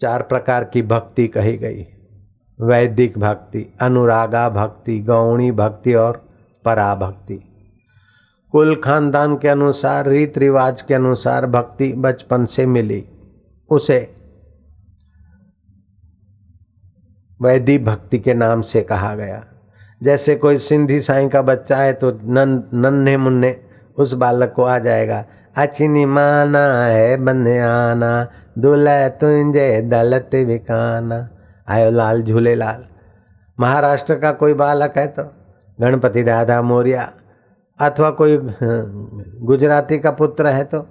4 प्रकार की भक्ति कही गई। वैदिक भक्ति, अनुरागा भक्ति, गौणी भक्ति और पराभक्ति। कुल खानदान के अनुसार, रीत रिवाज के अनुसार भक्ति बचपन से मिली, उसे वैदिक भक्ति के नाम से कहा गया। जैसे कोई सिंधी साईं का बच्चा है तो नन्हे मुन्ने उस बालक को आ जाएगा, अचिनी माना है बन्याना दुल्हे तुंजे दलत विकाना, आयो लाल झूलेलाल। महाराष्ट्र का कोई बालक है तो गणपति दादा मोरिया, अथवा कोई गुजराती का पुत्र है तो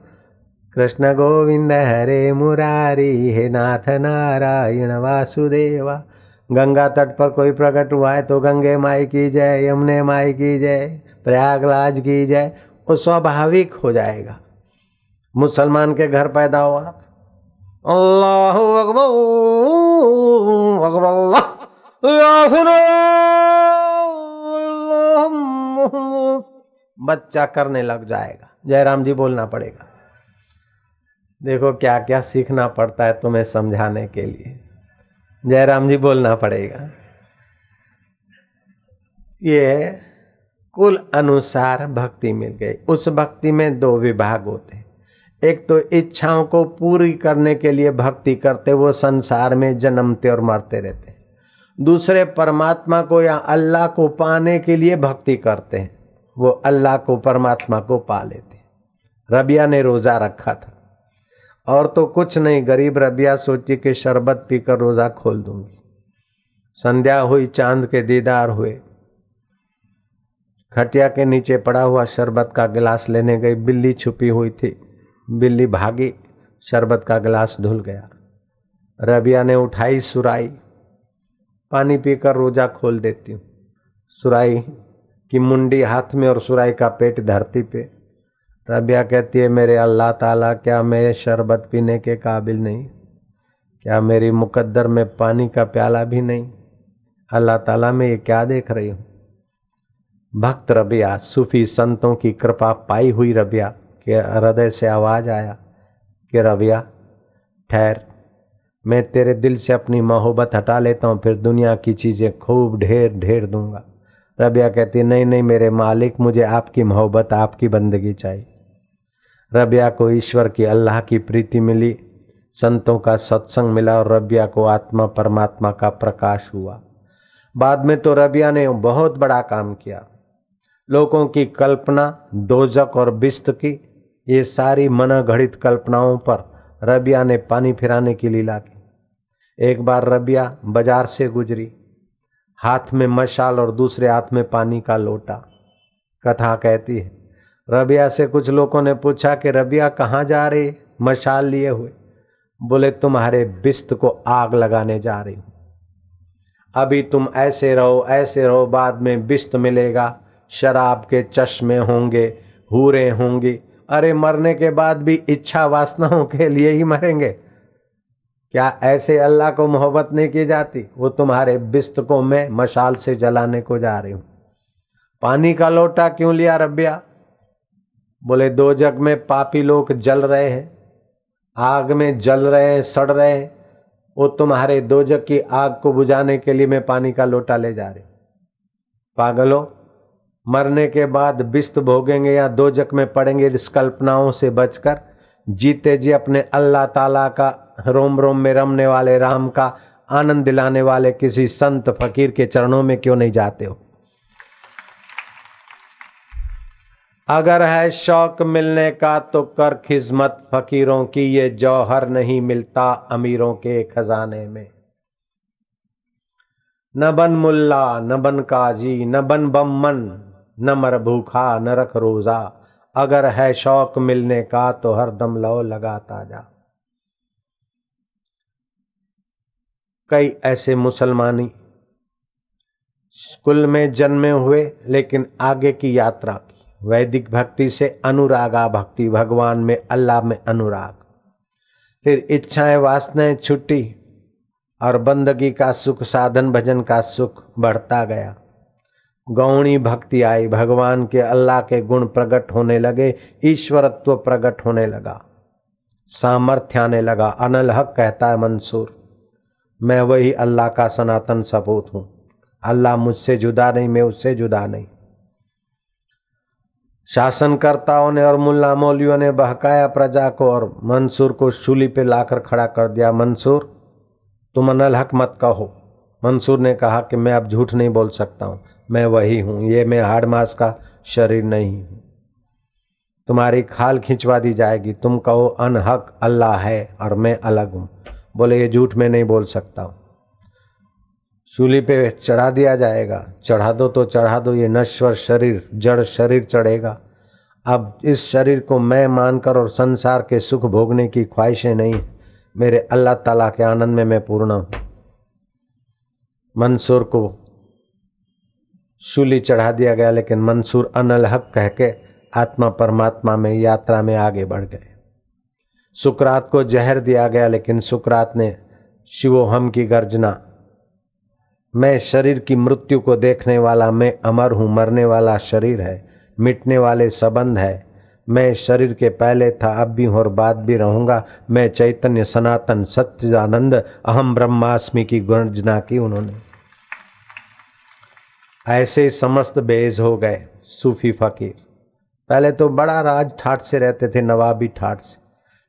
कृष्ण गोविंद हरे मुरारी, हे नाथ नारायण वासुदेवा। गंगा तट पर कोई प्रकट हुआ है तो गंगे माई की जय, यमुने माई की जय, प्रयागराज की जय, वो स्वाभाविक हो जाएगा। मुसलमान के घर पैदा हुआ, अल्लाहु अकबर बच्चा करने लग जाएगा। जयराम जी बोलना पड़ेगा। देखो क्या क्या सीखना पड़ता है तुम्हें समझाने के लिए। जयराम जी बोलना पड़ेगा। ये कुल अनुसार भक्ति मिल गई। उस भक्ति में 2 विभाग होते हैं। एक तो इच्छाओं को पूरी करने के लिए भक्ति करते, वो संसार में जन्मते और मरते रहते। दूसरे परमात्मा को या अल्लाह को पाने के लिए भक्ति करते हैं, वो अल्लाह को परमात्मा को पा लेते। रबिया ने रोजा रखा था और तो कुछ नहीं, गरीब रबिया सोची कि शरबत पीकर रोजा खोल दूंगी। संध्या हुई, चांद के दीदार हुए, खटिया के नीचे पड़ा हुआ शरबत का गिलास लेने गई। बिल्ली छुपी हुई थी, बिल्ली भागी, शरबत का गिलास धुल गया। रबिया ने उठाई सुराई, पानी पीकर रोजा खोल देती हूँ। सुराई की मुंडी हाथ में और सुराई का पेट धरती पे। रबिया कहती है, मेरे अल्लाह ताला, क्या मैं शरबत पीने के काबिल नहीं? क्या मेरी मुकद्दर में पानी का प्याला भी नहीं? अल्लाह ताला मैं ये क्या देख रही हूँ? भक्त रबिया, सूफी संतों की कृपा पाई हुई रबिया के हृदय से आवाज आया कि रबिया ठहर, मैं तेरे दिल से अपनी मोहब्बत हटा लेता हूँ, फिर दुनिया की चीज़ें खूब ढेर ढेर दूंगा। रबिया कहती, नहीं नहीं मेरे मालिक, मुझे आपकी मोहब्बत, आपकी बंदगी चाहिए। रबिया को ईश्वर की, अल्लाह की प्रीति मिली, संतों का सत्संग मिला और रबिया को आत्मा परमात्मा का प्रकाश हुआ। बाद में तो रबिया ने बहुत बड़ा काम किया। लोगों की कल्पना दोजक और बिस्त की, ये सारी मनगढ़ित कल्पनाओं पर रबिया ने पानी फिराने की लीला की। एक बार रबिया बाजार से गुजरी, हाथ में मशाल और दूसरे हाथ में पानी का लोटा। कथा कहती है, रबिया से कुछ लोगों ने पूछा कि रबिया कहाँ जा रही मशाल लिए हुए? बोले तुम्हारे बिस्त को आग लगाने जा रही हूँ। अभी तुम ऐसे रहो, बाद में बिस्त मिलेगा, शराब के चश्मे होंगे, हूरें होंगी। अरे मरने के बाद भी इच्छा वासनाओं के लिए ही मरेंगे क्या? ऐसे अल्लाह को मोहब्बत नहीं की जाती? वो तुम्हारे बिस्त को मैं मशाल से जलाने को जा रही हूँ। पानी का लोटा क्यों लिया रबिया? बोले दो जग में पापी लोग जल रहे हैं, आग में जल रहे हैं, सड़ रहे हैं, वो तुम्हारे दो जग की आग को बुझाने के लिए मैं पानी का लोटा ले जा रही। पागलों, मरने के बाद बिस्त भोगेंगे या दो जग में पड़ेंगे, इस कल्पनाओं से बचकर जीते जी अपने अल्लाह ताला का रोम रोम में रमने वाले राम का आनंद दिलाने वाले किसी संत फकीर के चरणों में क्यों नहीं जाते हो? अगर है शौक मिलने का तो कर खिजमत फकीरों की, ये जौहर नहीं मिलता अमीरों के खजाने में। न बन मुल्ला, न बन काजी, न बन बम्मन, न मर भूखा, न रख रोजा। अगर है शौक मिलने का तो हर दम लो लगाता जा। कई ऐसे मुसलमानी कुल में जन्मे हुए, लेकिन आगे की यात्रा की वैदिक भक्ति से अनुरागा भक्ति, भगवान में, अल्लाह में अनुराग। फिर इच्छाएं वासनाएं छुट्टी और बंदगी का सुख, साधन भजन का सुख बढ़ता गया। गौणी भक्ति आई, भगवान के, अल्लाह के गुण प्रकट होने लगे, ईश्वरत्व प्रकट होने लगा, सामर्थ्य आने लगा। अनल हक कहता है मंसूर, मैं वही अल्लाह का सनातन सपूत हूं। अल्लाह मुझसे जुदा नहीं, मैं उससे जुदा नहीं। शासनकर्ताओं ने और मुल्ला मौलियों ने बहकाया प्रजा को और मंसूर को सूली पे लाकर खड़ा कर दिया। मंसूर, तुम अनल हक मत कहो। मंसूर ने कहा कि मैं अब झूठ नहीं बोल सकता हूं, मैं वही हूं, ये मैं हाड़ मांस का शरीर नहीं हूं। तुम्हारी खाल खिंचवा दी जाएगी, तुम कहो अनहक अल्लाह है और मैं अलग हूं। बोले ये झूठ मैं नहीं बोल सकता हूं। सूली पे चढ़ा दिया जाएगा। चढ़ा दो तो चढ़ा दो, ये नश्वर शरीर, जड़ शरीर चढ़ेगा। अब इस शरीर को मैं मानकर और संसार के सुख भोगने की ख्वाहिशें नहीं, मेरे अल्लाह ताला के आनंद में मैं पूर्ण हूं। मंसूर को सूली चढ़ा दिया गया, लेकिन मंसूर अनल हक कह के आत्मा परमात्मा में यात्रा में आगे बढ़ गए। सुकरात को जहर दिया गया, लेकिन सुकरात ने शिवोहम की गर्जना, मैं शरीर की मृत्यु को देखने वाला, मैं अमर हूँ, मरने वाला शरीर है, मिटने वाले संबंध है, मैं शरीर के पहले था, अब भी हूँ और बाद भी रहूँगा, मैं चैतन्य सनातन सच्चिदानंद अहम ब्रह्मास्मि की गर्जना की उन्होंने। ऐसे समस्त बेज हो गए सूफी फकीर। पहले तो बड़ा राज ठाट से रहते थे, नवाबी ठाट से,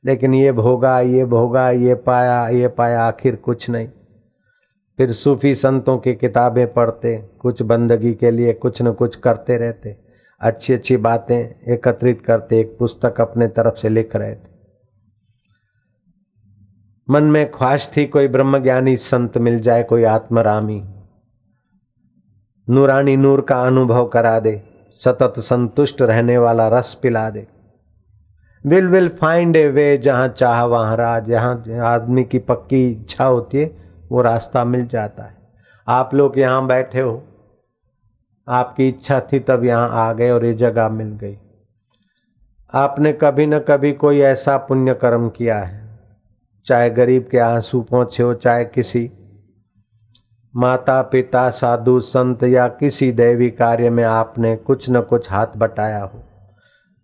लेकिन ये भोगा, ये भोगा, ये पाया, आखिर कुछ नहीं। फिर सूफी संतों की किताबें पढ़ते, कुछ बंदगी के लिए कुछ न कुछ करते रहते, अच्छी अच्छी बातें एकत्रित करते, एक पुस्तक अपने तरफ से लिख रहे थे। मन में ख्वाहिश थी कोई ब्रह्मज्ञानी संत मिल जाए, कोई आत्मरामी नूरानी नूर का अनुभव करा दे, सतत संतुष्ट रहने वाला रस पिला दे। विल फाइंड ए वे, जहाँ चाह वहाँ राह। जहाँ आदमी की पक्की इच्छा होती है वो रास्ता मिल जाता है। आप लोग यहाँ बैठे हो, आपकी इच्छा थी तब यहाँ आ गए और ये जगह मिल गई। आपने कभी न कभी कोई ऐसा पुण्य कर्म किया है, चाहे गरीब के आंसू पहुँचे हो, चाहे किसी माता पिता साधु संत या किसी दैवी कार्य में आपने कुछ न कुछ हाथ बटाया हो।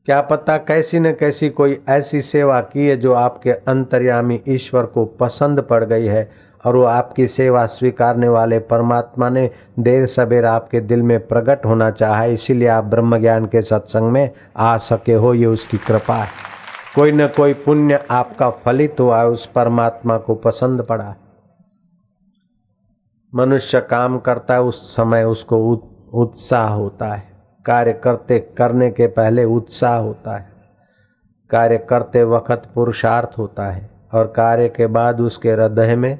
क्या पता कैसी न कैसी कोई ऐसी सेवा की है जो आपके अंतर्यामी ईश्वर को पसंद पड़ गई है, और वो आपकी सेवा स्वीकारने वाले परमात्मा ने देर सबेर आपके दिल में प्रकट होना चाहा, इसीलिए आप ब्रह्म ज्ञान के सत्संग में आ सके हो। ये उसकी कृपा है। कोई न कोई पुण्य आपका फलित हुआ है, उस परमात्मा को पसंद पड़ा है। मनुष्य काम करता है, उस समय उसको उत्साह होता है, कार्य करने के पहले उत्साह होता है, कार्य करते वक्त पुरुषार्थ होता है, और कार्य के बाद उसके हृदय में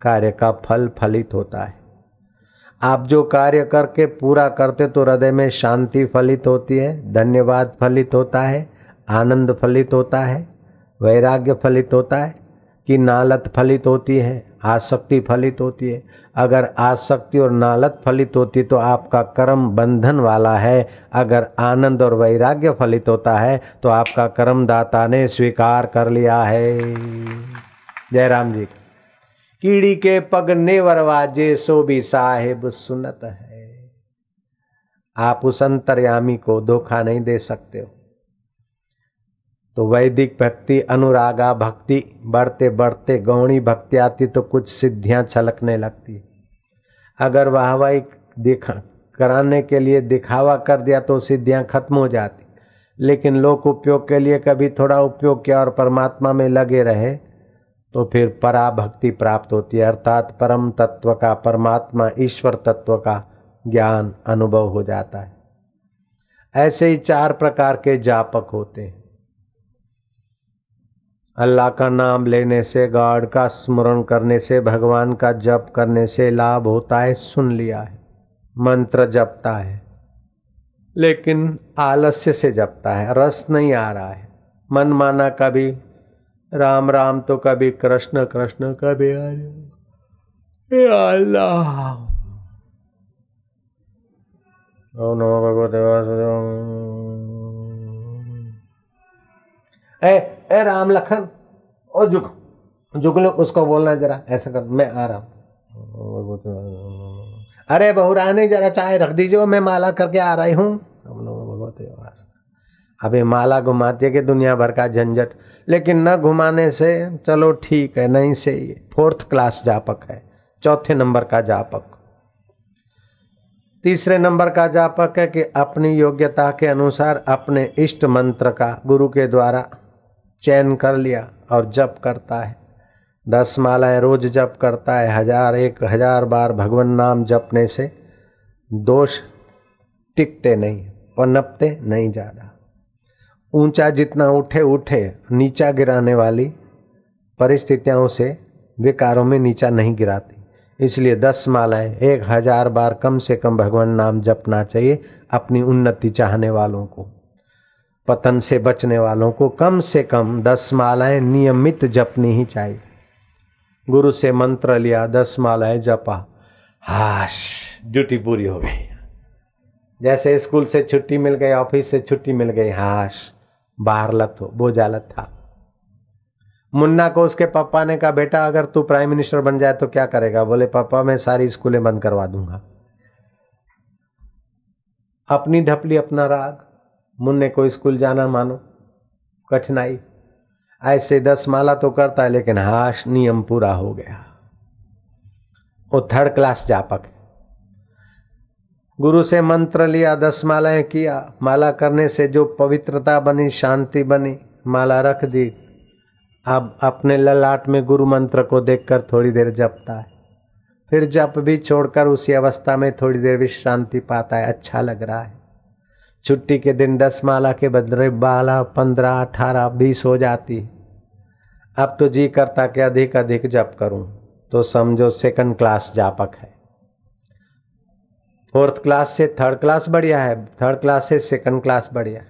कार्य का फल फलित होता है। आप जो कार्य करके पूरा करते तो हृदय में शांति फलित होती है, धन्यवाद फलित होता है, आनंद फलित होता है, वैराग्य फलित होता है, कि नालत फलित होती है, आसक्ति फलित होती है। अगर आसक्ति और नालत फलित होती तो आपका कर्म बंधन वाला है। अगर आनंद और वैराग्य फलित होता है तो आपका कर्म दाता ने स्वीकार कर लिया है। जयराम जी। कीड़ी के पग नेवर वाजे, सो भी साहिब सुनत है। आप उस अंतर्यामी को धोखा नहीं दे सकते हो। तो वैदिक भक्ति, अनुरागा भक्ति बढ़ते बढ़ते गौणी भक्ति आती तो कुछ सिद्धियां छलकने लगती। अगर वाहवाही कराने के लिए दिखावा कर दिया तो सिद्धियां खत्म हो जाती, लेकिन लोक उपयोग के लिए कभी थोड़ा उपयोग किया और परमात्मा में लगे रहे तो फिर पराभक्ति प्राप्त होती है, अर्थात परम तत्व का, परमात्मा ईश्वर तत्व का ज्ञान अनुभव हो जाता है। ऐसे ही 4 प्रकार के जापक होते हैं। अल्लाह का नाम लेने से, गॉड का स्मरण करने से, भगवान का जप करने से लाभ होता है, सुन लिया है। मंत्र जपता है लेकिन आलस्य से जपता है, रस नहीं आ रहा है। मन माना कभी राम राम तो कभी कृष्ण कृष्ण, कभी हरे अल्लाह। ओम नमो भगवते वासुदेवाय। ए राम लखन, ओ झुक लो, उसको बोलना जरा ऐसा कर, मैं आ रहा हूँ। अरे बहुरानी जरा चाय रख दीजिए, मैं माला करके आ रही हूँ। अब ये माला घुमाती है कि दुनिया भर का झंझट, लेकिन न घुमाने से चलो ठीक है, नहीं से 4th क्लास जापक है, 4थे नंबर का जापक। 3रे नंबर का जापक है कि अपनी योग्यता के अनुसार अपने इष्ट मंत्र का गुरु के द्वारा चयन कर लिया और जप करता है। 10 मालाएं रोज जप करता है। 1000 बार भगवान नाम जपने से दोष टिकते नहीं, पनपते नहीं ज़्यादा। ऊंचा जितना उठे उठे, नीचा गिराने वाली परिस्थितियों से विकारों में नीचा नहीं गिराती। इसलिए 10 मालाएं 1000 बार कम से कम भगवान नाम जपना चाहिए। अपनी उन्नति चाहने वालों को, पतन से बचने वालों को कम से कम 10 मालाएं नियमित जपनी ही चाहिए। गुरु से मंत्र लिया, 10 मालाएं जपा, हाश ड्यूटी पूरी हो गई। जैसे स्कूल से छुट्टी मिल गई, ऑफिस से छुट्टी मिल गई, हाश बाहर लत हो, बोझालत था। मुन्ना को उसके पापा ने कहा, बेटा अगर तू प्राइम मिनिस्टर बन जाए तो क्या करेगा? बोले पापा मैं सारी स्कूलें बंद करवा दूंगा। अपनी ढपली अपना राग, मुन्ने को स्कूल जाना मानो कठिनाई। ऐसे 10 माला तो करता है, लेकिन हाश नियम पूरा हो गया। वो 3rd क्लास जापक है। गुरु से मंत्र लिया, 10 मालाएं किया। माला करने से जो पवित्रता बनी, शांति बनी, माला रख दी। अब अपने ललाट में गुरु मंत्र को देखकर थोड़ी देर जपता है, फिर जप भी छोड़कर उसी अवस्था में थोड़ी देर विश्रांति पाता है। अच्छा लग रहा है। छुट्टी के दिन 10 माला के बदले 12, 15, 18, 20 हो जाती। अब तो जी करता कि अधिक अधिक जप करूं, तो समझो 2nd क्लास जापक है। 4th क्लास से 3rd क्लास बढ़िया है, 3rd क्लास से 2nd क्लास बढ़िया है।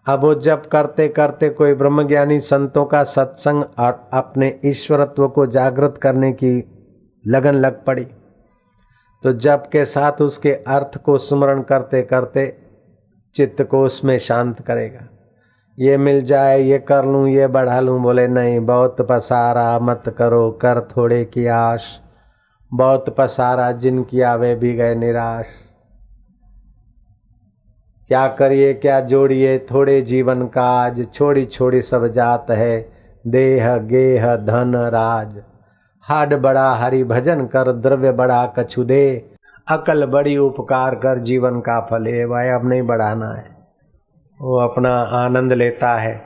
अब वो जप करते करते कोई ब्रह्मज्ञानी संतों का सत्संग और अपने ईश्वरत्व को जागृत करने की लगन लग पड़ी, तो जप के साथ उसके अर्थ को स्मरण करते करते चित्त को उसमें शांत करेगा। ये मिल जाए, ये कर लूँ, ये बढ़ा लूँ, बोले नहीं, बहुत पसारा मत करो, कर थोड़े की आश, बहुत पसारा जिन किया वे भी गए निराश। क्या करिए क्या जोड़िए, थोड़े जीवन काज, छोड़ी छोड़ी सब जात है, देह गेह धन राज। हाड बड़ा हरि भजन कर, द्रव्य बड़ा कछु दे, अकल बड़ी उपकार कर, जीवन का फल है। भाई अब नहीं बढ़ाना है, वो अपना आनंद लेता है,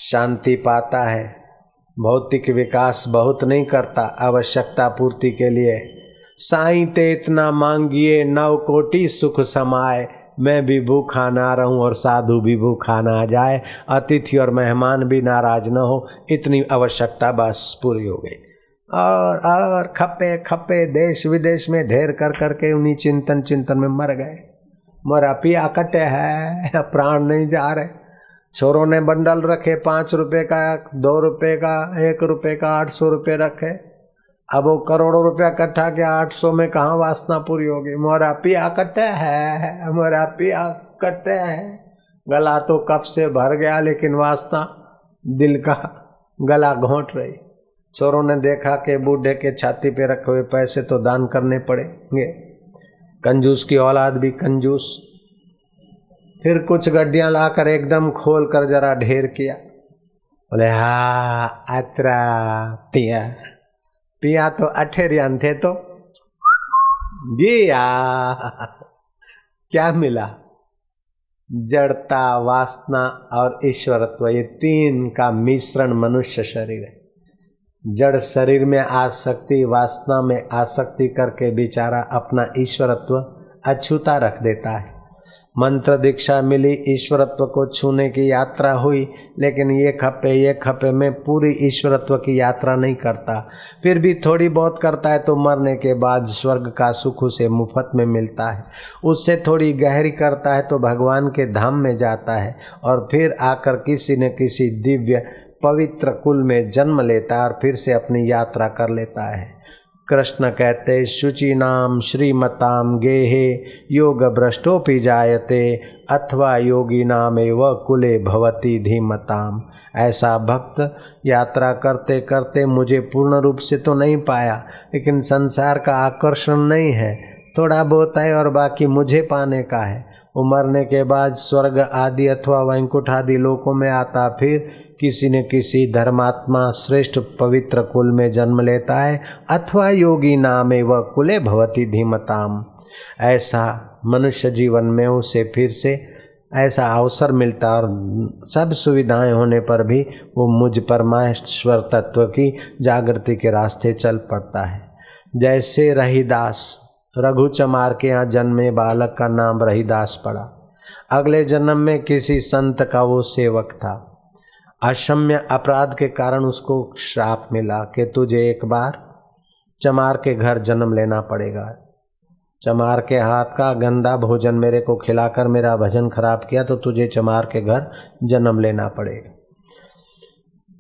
शांति पाता है, भौतिक विकास बहुत नहीं करता। आवश्यकता पूर्ति के लिए साईं ते इतना मांगिए, 9 कोटि सुख समाए, मैं भी भूखा ना रहूं और साधु भी भूखा ना जाए, अतिथि और मेहमान भी नाराज न हो, इतनी आवश्यकता बस पूरी हो गई। और खपे खपे देश विदेश में ढेर कर करके उन्हीं चिंतन में मर गए। मरा पिया कटे है, प्राण नहीं जा रहे। छोरों ने बंडल रखे, 5 रुपए का, 2 रुपए का, 1 रुपए का, 800 रुपए रखे। अब वो करोड़ों रुपया इकट्ठा किया, 800 में कहाँ वासना पूरी होगी। मोरा पिया कटे है, मोरा पिया कटे है। गला तो कब से भर गया, लेकिन वासना दिल का गला घोंट रही। चोरों ने देखा कि बूढ़े के छाती पे रखे हुए पैसे तो दान करने पड़ेंगे। कंजूस की औलाद भी कंजूस। फिर कुछ गड्डियां लाकर एकदम खोल कर जरा ढेर किया। बोले हाँ अतरा पिया पिया तो अठेरियन थे तो जी क्या मिला? जड़ता, वासना और ईश्वरत्व, ये 3 का मिश्रण मनुष्य शरीर है। जड़ शरीर में आसक्ति, वासना में आसक्ति करके बेचारा अपना ईश्वरत्व अछूता रख देता है। मंत्र दीक्षा मिली, ईश्वरत्व को छूने की यात्रा हुई, लेकिन ये खपे में पूरी ईश्वरत्व की यात्रा नहीं करता। फिर भी थोड़ी बहुत करता है तो मरने के बाद स्वर्ग का सुख उसे मुफ्त में मिलता है। उससे थोड़ी गहरी करता है तो भगवान के धाम में जाता है और फिर आकर किसी न किसी दिव्य पवित्र कुल में जन्म लेता है और फिर से अपनी यात्रा कर लेता है। कृष्ण कहते शुचि नाम श्रीमताम गेहे योग भ्रष्टोपि जायते अथवा योगी नाम एव कुले भवति धीमताम। ऐसा भक्त यात्रा करते करते मुझे पूर्ण रूप से तो नहीं पाया, लेकिन संसार का आकर्षण नहीं है, थोड़ा बहुत है और बाकी मुझे पाने का है। वो मरने के बाद स्वर्ग आदि अथवा वैकुंठ आदि लोकों में आता, फिर किसी न किसी धर्मात्मा श्रेष्ठ पवित्र कुल में जन्म लेता है, अथवा योगी नामे व कुले भवति धीमताम। ऐसा मनुष्य जीवन में उसे फिर से ऐसा अवसर मिलता और सब सुविधाएं होने पर भी वो मुझ परमेश्वर तत्व की जागृति के रास्ते चल पड़ता है। जैसे रहीदास, रघु चमार के यहाँ जन्मे बालक का नाम रहीदास पड़ा। अगले जन्म में किसी संत का वो सेवक था। अक्षम्य अपराध के कारण उसको श्राप मिला कि तुझे एक बार चमार के घर जन्म लेना पड़ेगा। चमार के हाथ का गंदा भोजन मेरे को खिलाकर मेरा भजन खराब किया तो तुझे चमार के घर जन्म लेना पड़ेगा।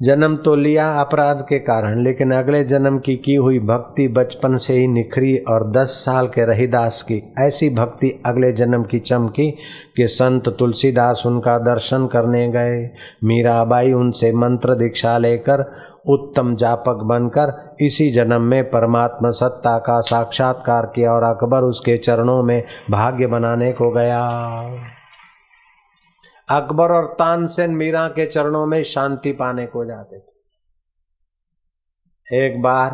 जन्म तो लिया अपराध के कारण, लेकिन अगले जन्म की हुई भक्ति बचपन से ही निखरी और 10 साल के रहीदास की ऐसी भक्ति अगले जन्म की चमकी कि संत तुलसीदास उनका दर्शन करने गए। मीराबाई उनसे मंत्र दीक्षा लेकर उत्तम जापक बनकर इसी जन्म में परमात्मा सत्ता का साक्षात्कार किया और अकबर उसके चरणों में भाग्य बनाने को गया। अकबर और तानसेन मीरा के चरणों में शांति पाने को जाते थे। एक बार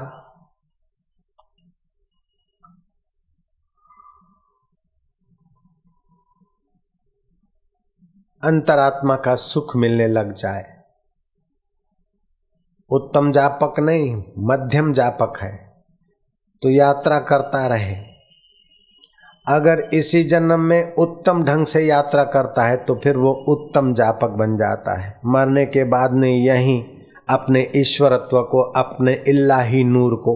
अंतरात्मा का सुख मिलने लग जाए, उत्तम जापक नहीं मध्यम जापक है तो यात्रा करता रहे। अगर इसी जन्म में उत्तम ढंग से यात्रा करता है तो फिर वो उत्तम जापक बन जाता है। मरने के बाद में यहीं अपने ईश्वरत्व को, अपने इलाही नूर को,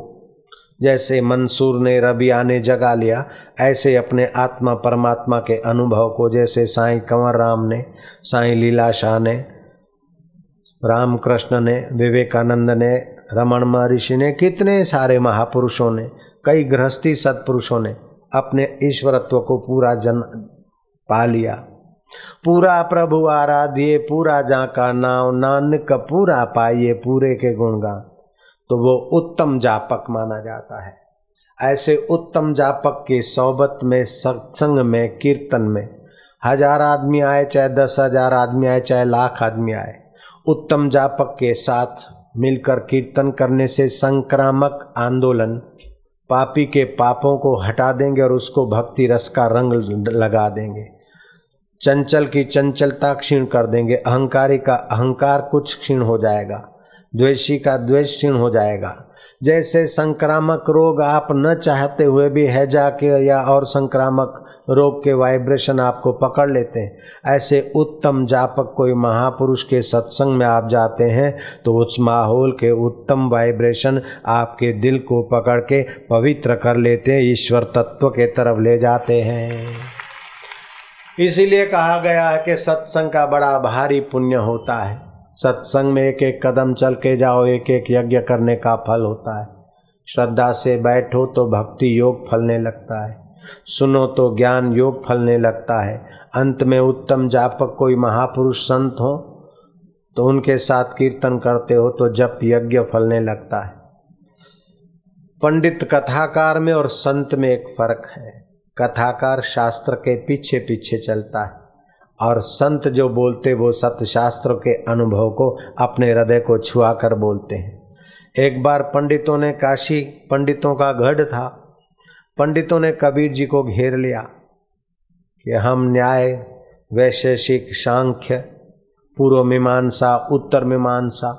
जैसे मंसूर ने रबिया ने जगा लिया, ऐसे अपने आत्मा परमात्मा के अनुभव को, जैसे साईं कंवर राम ने, साईं लीलाशाह ने, रामकृष्ण ने, विवेकानंद ने, रमण महर्षि ने, कितने सारे महापुरुषों ने, कई गृहस्थी सत्पुरुषों ने अपने ईश्वरत्व को पूरा जन पा लिया। पूरा प्रभु आराधिए पूरा जाका नाम, नानक पूरा पाइए पूरे के गुणगान, तो वो उत्तम जापक माना जाता है। ऐसे उत्तम जापक की सोबत में, सत्संग में, कीर्तन में 1000 आदमी आए, चाहे 10,000 आदमी आए, चाहे लाख आदमी आए, उत्तम जापक के साथ मिलकर कीर्तन करने से संक्रामक आंदोलन पापी के पापों को हटा देंगे और उसको भक्ति रस का रंग लगा देंगे। चंचल की चंचलता क्षीण कर देंगे, अहंकारी का अहंकार कुछ क्षीण हो जाएगा, द्वेषी का द्वेष क्षीण हो जाएगा। जैसे संक्रामक रोग आप न चाहते हुए भी हैजा के या और संक्रामक रोग के वाइब्रेशन आपको पकड़ लेते हैं, ऐसे उत्तम जापक कोई महापुरुष के सत्संग में आप जाते हैं तो उस माहौल के उत्तम वाइब्रेशन आपके दिल को पकड़ के पवित्र कर लेते हैं, ईश्वर तत्व के तरफ ले जाते हैं। इसीलिए कहा गया है कि सत्संग का बड़ा भारी पुण्य होता है। सत्संग में एक एक कदम चल के जाओ, एक एक यज्ञ करने का फल होता है। श्रद्धा से बैठो तो भक्ति योग फलने लगता है, सुनो तो ज्ञान योग फलने लगता है। अंत में उत्तम जापक कोई महापुरुष संत हो तो उनके साथ कीर्तन करते हो तो जप यज्ञ फलने लगता है। पंडित कथाकार में और संत में एक फर्क है। कथाकार शास्त्र के पीछे पीछे चलता है और संत जो बोलते वो सत्य शास्त्र के अनुभव को अपने हृदय को छुआ कर बोलते हैं। एक बार पंडितों ने, काशी पंडितों का गढ़ था, पंडितों ने कबीर जी को घेर लिया कि हम न्याय, वैशेषिक, सांख्य, पूर्व मीमांसा, उत्तर मीमांसा,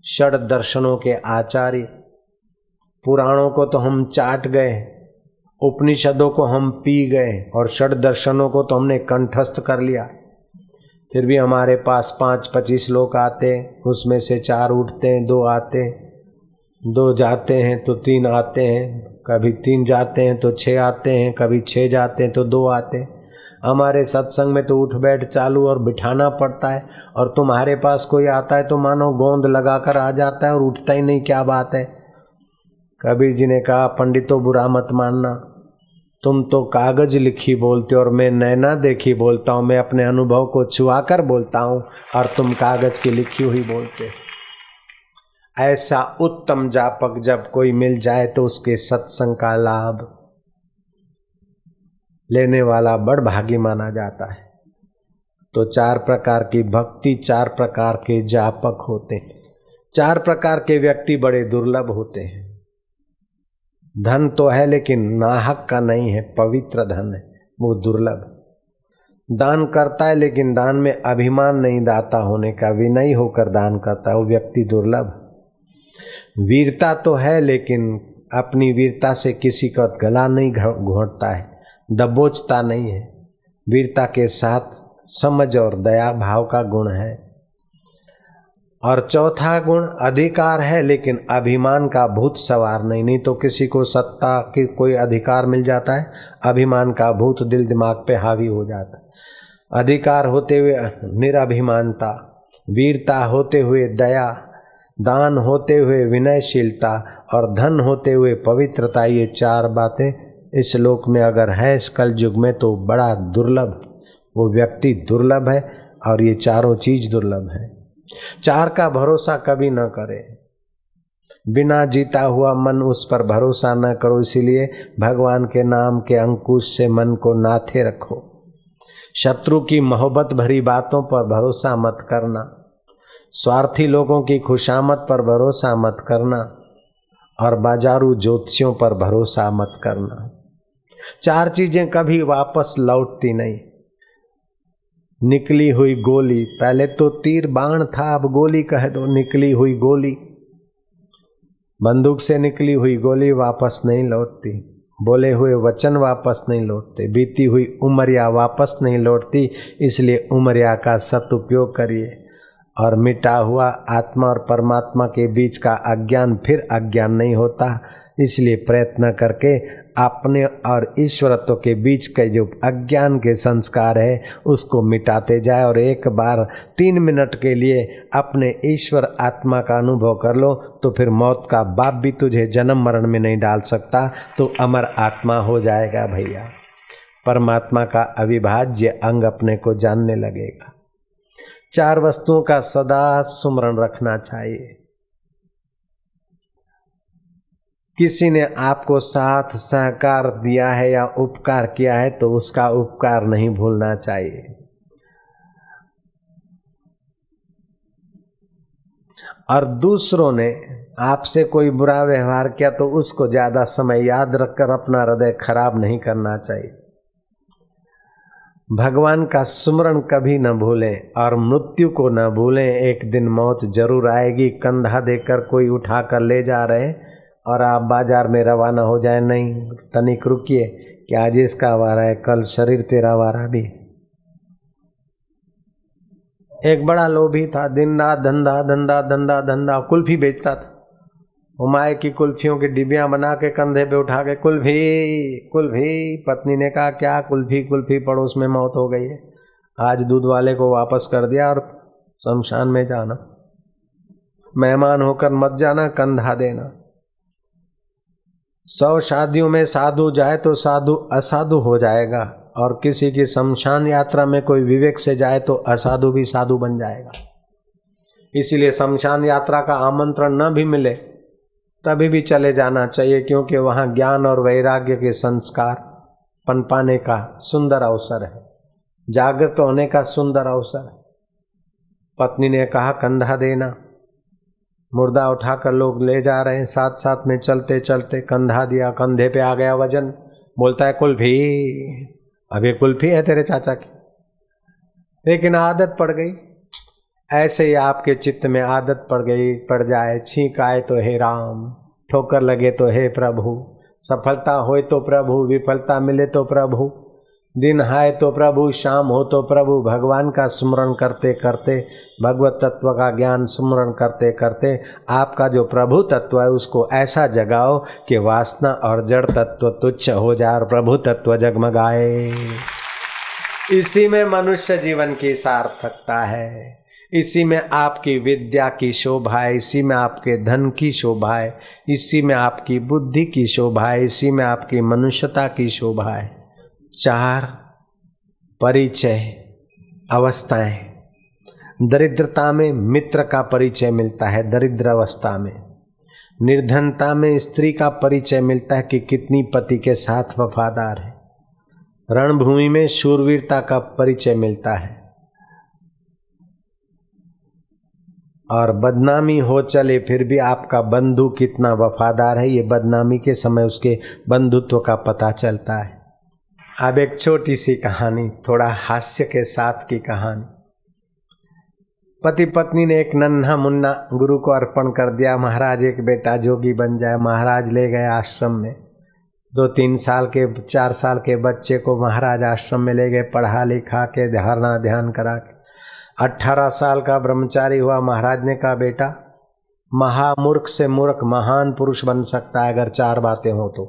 षड दर्शनों के आचार्य, पुराणों को तो हम चाट गए, उपनिषदों को हम पी गए और षड दर्शनों को तो हमने कंठस्थ कर लिया। फिर भी हमारे पास 5-25 लोग आते, उसमें से 4 उठते हैं, 2 आते, 2 जाते हैं तो 3 आते हैं, कभी 3 जाते हैं तो 6 आते हैं, कभी 6 जाते हैं तो 2 आते हैं। हमारे सत्संग में तो उठ बैठ चालू और बिठाना पड़ता है, और तुम्हारे पास कोई आता है तो मानो गोंद लगाकर आ जाता है और उठता ही नहीं, क्या बात है। कबीर जी ने कहा, पंडितों बुरा मत मानना, तुम तो कागज लिखी बोलते हो और मैं नैना देखी बोलता हूँ, मैं अपने अनुभव को छुआ कर बोलता हूँ और तुम कागज की लिखी हुई बोलते हो। ऐसा उत्तम जापक जब कोई मिल जाए तो उसके सत्संग का लाभ लेने वाला बड़ भागी माना जाता है। तो 4 प्रकार की भक्ति, 4 प्रकार के जापक होते हैं, 4 प्रकार के व्यक्ति बड़े दुर्लभ होते हैं। धन तो है लेकिन नाहक का नहीं है, पवित्र धन है, वो दुर्लभ। दान करता है लेकिन दान में अभिमान नहीं दाता होने का, विनयी होकर दान करता है, वो व्यक्ति दुर्लभ। वीरता तो है लेकिन अपनी वीरता से किसी का गला नहीं घोंटता है, दबोचता नहीं है। वीरता के साथ समझ और दया भाव का गुण है। और चौथा गुण अधिकार है लेकिन अभिमान का भूत सवार नहीं तो किसी को सत्ता की कोई अधिकार मिल जाता है, अभिमान का भूत दिल दिमाग पे हावी हो जाता है। अधिकार होते हुए निराभिमानता, वीरता होते हुए दया, दान होते हुए विनयशीलता और धन होते हुए पवित्रता, ये 4 बातें इस लोक में अगर है इस कल युग में तो बड़ा दुर्लभ, वो व्यक्ति दुर्लभ है और ये चारों चीज दुर्लभ है। 4 का भरोसा कभी न करे, बिना जीता हुआ मन उस पर भरोसा न करो। इसीलिए भगवान के नाम के अंकुश से मन को नाथे रखो। शत्रु की मोहब्बत भरी बातों पर भरोसा मत करना, स्वार्थी लोगों की खुशामद पर भरोसा मत करना और बाजारू ज्योतिषियों पर भरोसा मत करना। 4 चीजें कभी वापस लौटती नहीं। निकली हुई गोली, पहले तो तीर बाण था, अब गोली कह दो, निकली हुई गोली, बंदूक से निकली हुई गोली वापस नहीं लौटती। बोले हुए वचन वापस नहीं लौटते, बीती हुई उमरिया वापस नहीं लौटती। इसलिए उमरिया का सदुपयोग करिए और मिटा हुआ आत्मा और परमात्मा के बीच का अज्ञान फिर अज्ञान नहीं होता। इसलिए प्रयत्न करके अपने और ईश्वरत्व के बीच के जो अज्ञान के संस्कार है उसको मिटाते जाए और एक बार 3 मिनट के लिए अपने ईश्वर आत्मा का अनुभव कर लो तो फिर मौत का बाप भी तुझे जन्म मरण में नहीं डाल सकता, तो अमर आत्मा हो जाएगा भैया। परमात्मा का अविभाज्य अंग अपने को जानने लगेगा। 4 वस्तुओं का सदा सुमरण रखना चाहिए। किसी ने आपको साथ सहकार दिया है या उपकार किया है तो उसका उपकार नहीं भूलना चाहिए। और दूसरों ने आपसे कोई बुरा व्यवहार किया तो उसको ज्यादा समय याद रखकर अपना हृदय खराब नहीं करना चाहिए। भगवान का सुमरण कभी न भूलें और मृत्यु को न भूलें। एक दिन मौत जरूर आएगी। कंधा देकर कोई उठाकर ले जा रहे और आप बाजार में रवाना हो जाए, नहीं, तनिक रुकिए कि आज इसका वारा है, कल शरीर तेरा वारा भी। एक बड़ा लोभी था, दिन रात धंधा धंधा धंधा धंधा, कुल्फी बेचता था। हुमाए की कुल्फियों की डिबियां बना के कंधे पे उठा के कुल्फी कुल्फी। पत्नी ने कहा क्या कुल्फी कुल्फी, पड़ोस में मौत हो गई है। आज दूध वाले को वापस कर दिया और शमशान में जाना, मेहमान होकर मत जाना, कंधा देना। 100 शादियों में साधु जाए तो साधु असाधु हो जाएगा और किसी की शमशान यात्रा में कोई विवेक से जाए तो असाधु भी साधु बन जाएगा। इसीलिए शमशान यात्रा का आमंत्रण न भी मिले तभी भी चले जाना चाहिए, क्योंकि वहाँ ज्ञान और वैराग्य के संस्कार पनपाने का सुंदर अवसर है, जागृत होने का सुंदर अवसर है। पत्नी ने कहा कंधा देना। मुर्दा उठाकर लोग ले जा रहे हैं, साथ साथ में चलते चलते कंधा दिया, कंधे पे आ गया वजन। बोलता है कुल्फी। अब ये कुल्फी है तेरे चाचा की, लेकिन आदत पड़ गई। ऐसे ही आपके चित्त में आदत पड़ जाए, छींक आए तो हे राम, ठोकर लगे तो हे प्रभु, सफलता होए तो प्रभु, विफलता मिले तो प्रभु, दिन आए तो प्रभु, शाम हो तो प्रभु। भगवान का स्मरण करते करते, भगवत तत्व का ज्ञान स्मरण करते करते आपका जो प्रभु तत्व है उसको ऐसा जगाओ कि वासना और जड़ तत्व तुच्छ हो जाए और प्रभु तत्व जगमगाए। इसी में मनुष्य जीवन की सार्थकता है, इसी में आपकी विद्या की शोभा है, इसी में आपके धन की शोभा है, इसी में आपकी बुद्धि की शोभा है, इसी में आपकी मनुष्यता की शोभा है। 4 परिचय अवस्थाएं। दरिद्रता में मित्र का परिचय मिलता है, दरिद्र अवस्था में। निर्धनता में स्त्री का परिचय मिलता है कि कितनी पति के साथ वफादार है। रणभूमि में शूरवीरता का परिचय मिलता है। और बदनामी हो चले फिर भी आपका बंधु कितना वफादार है, ये बदनामी के समय उसके बंधुत्व का पता चलता है। अब एक छोटी सी कहानी, थोड़ा हास्य के साथ की कहानी। पति पत्नी ने एक नन्हा मुन्ना गुरु को अर्पण कर दिया। महाराज एक बेटा जोगी बन जाए। महाराज ले गए आश्रम में। 2-3 साल के 4 साल के बच्चे को महाराज आश्रम में ले गए, पढ़ा लिखा के धारणा ध्यान करा के। 18 साल का ब्रह्मचारी हुआ। महाराज ने कहा बेटा, महामूर्ख से मूर्ख महान पुरुष बन सकता है अगर 4 बातें हो तो।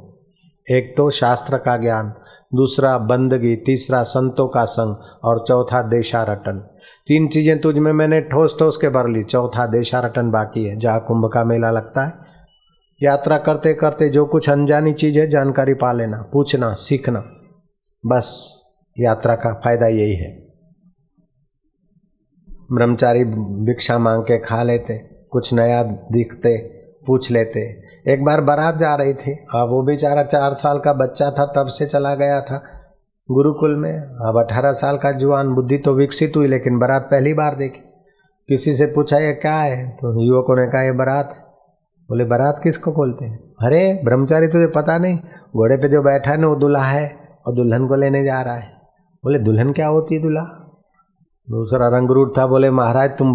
एक तो शास्त्र का ज्ञान, दूसरा बंदगी, तीसरा संतों का संग और चौथा देशारटन। 3 चीजें तुझ में मैंने ठोस ठोस के भर ली, चौथा देशारटन बाकी है। जहाँ कुंभ का मेला लगता है, यात्रा करते करते जो कुछ अनजानी चीज है जानकारी पा लेना, पूछना, सीखना, बस यात्रा का फायदा यही है। ब्रह्मचारी भिक्षा मांग के खा लेते, कुछ नया दिखते पूछ लेते। एक बार बारात जा रही थी। अब वो बेचारा 4 साल का बच्चा था, तब से चला गया था गुरुकुल में। अब 18 साल का जवान, बुद्धि तो विकसित हुई, लेकिन बारात पहली बार देखी। किसी से पूछा ये क्या है, तो युवकों ने कहा ये बारात। बोले बारात किसको बोलते हैं? अरे ब्रह्मचारी तुझे पता नहीं, घोड़े पे जो बैठा है ना वो दूल्हा है और दुल्हन को लेने जा रहा है। बोले दुल्हन क्या होती है दूल्हा? दूसरा रंगरूट था। बोले महाराज तुम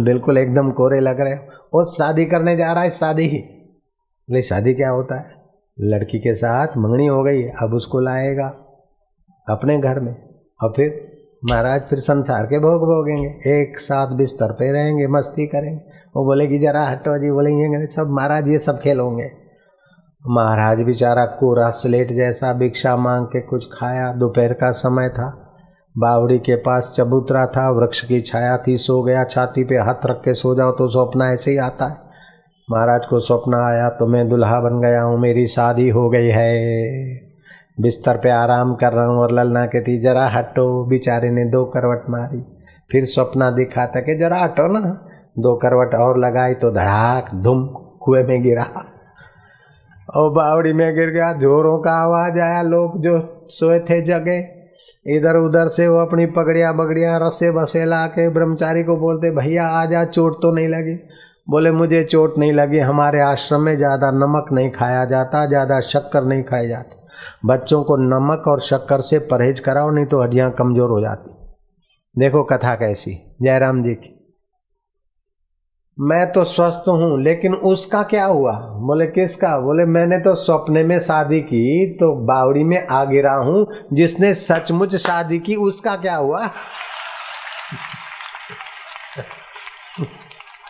बिल्कुल एकदम कोरे लग रहे हो, वो शादी करने जा रहा है शादी। बोले शादी क्या होता है? लड़की के साथ मंगनी हो गई, अब उसको लाएगा अपने घर में और फिर महाराज फिर संसार के भोग भोगेंगे, एक साथ बिस्तर पे रहेंगे, मस्ती करेंगे। वो बोले कि जरा हटो जी, बोलेंगे सब महाराज ये सब खेल होंगे। महाराज बेचारा कोरा स्लेट जैसा भिक्षा मांग के कुछ खाया। दोपहर का समय था। बावड़ी के पास चबूतरा था, वृक्ष की छाया थी। सो गया, छाती पे हाथ रख के सो जाओ तो स्वप्न ऐसे ही आता है। महाराज को स्वप्न आया तो मैं दुल्हा बन गया हूँ, मेरी शादी हो गई है, बिस्तर पे आराम कर रहा हूँ। और ललना कहती जरा हटो। बेचारे ने 2 करवट मारी। फिर स्वप्न दिखा था कि जरा हटो ना। 2 करवट और लगाई तो धड़ाक धुम कुएं में गिरा और बावड़ी में गिर गया। जोरों का आवाज आया। लोग जो सोए थे जगे, इधर उधर से वो अपनी पगड़ियाँ बगड़ियाँ रस्से बसे ला के ब्रह्मचारी को बोलते भैया आजा, चोट तो नहीं लगी? बोले मुझे चोट नहीं लगी, हमारे आश्रम में ज़्यादा नमक नहीं खाया जाता, ज़्यादा शक्कर नहीं खाई जाती। बच्चों को नमक और शक्कर से परहेज कराओ, नहीं तो हड्डियाँ कमज़ोर हो जाती। देखो कथा कैसी। जयराम जी की। मैं तो स्वस्थ हूँ, लेकिन उसका क्या हुआ? बोले किसका? बोले मैंने तो सपने में शादी की तो बावड़ी में आ गिरा हूँ। जिसने सचमुच शादी की उसका क्या हुआ?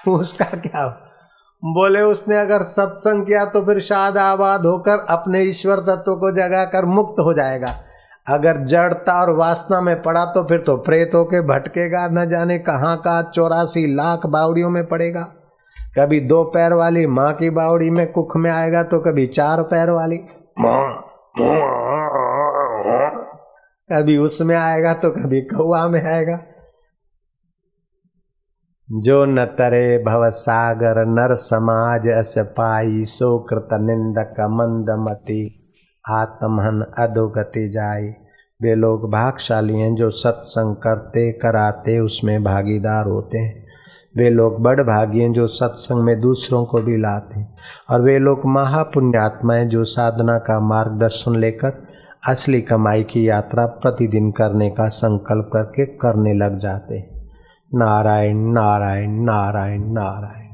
उसका क्या हुआ? बोले उसने अगर सत्संग किया तो फिर शाद आबाद होकर अपने ईश्वर तत्व को जगाकर मुक्त हो जाएगा। अगर जड़ता और वासना में पड़ा तो फिर तो प्रेत होके भटकेगा, न जाने कहाँ का 84 लाख बावड़ियों में पड़ेगा। कभी 2 पैर वाली माँ की बावड़ी में कुख में आएगा तो कभी 4 पैर वाली, कभी उसमें आएगा तो कभी कौआ में आएगा। जो न तरे भव सागर नर समाज अस पाई, सो कृत निंदक मंदमति आत्महन अधोगति जाई। वे लोग भागशाली हैं जो सत्संग करते कराते उसमें भागीदार होते हैं। वे लोग बड़ भागी हैं जो सत्संग में दूसरों को भी लाते हैं। और वे लोग महापुण्यात्माएं जो साधना का मार्गदर्शन लेकर असली कमाई की यात्रा प्रतिदिन करने का संकल्प करके करने लग जाते हैं। नारायण नारायण नारायण नारायण।